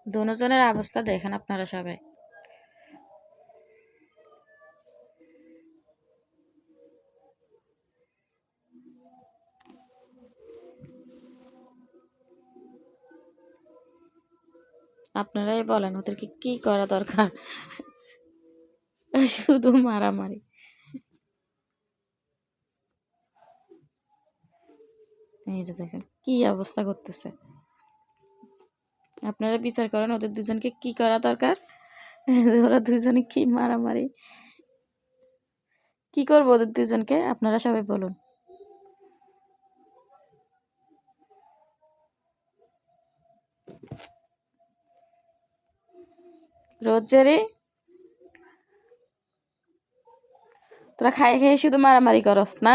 দুজনের অবস্থা দেখেন আপনারা সবাই। আপনারাই বলেন ওদেরকে কি করা দরকার? শুধু মারামারি। এই যে দেখেন কি অবস্থা করতেছে। আপনারা বিচার করেন ওদের দুজনকে কি করা দরকার। ওরা দুজনে কি মারামারি, কি করবো ওদের দুজনকে আপনারা সবাই বলুন। রোজেরই তোরা খাই খেয়ে শুধু মারামারি করস না।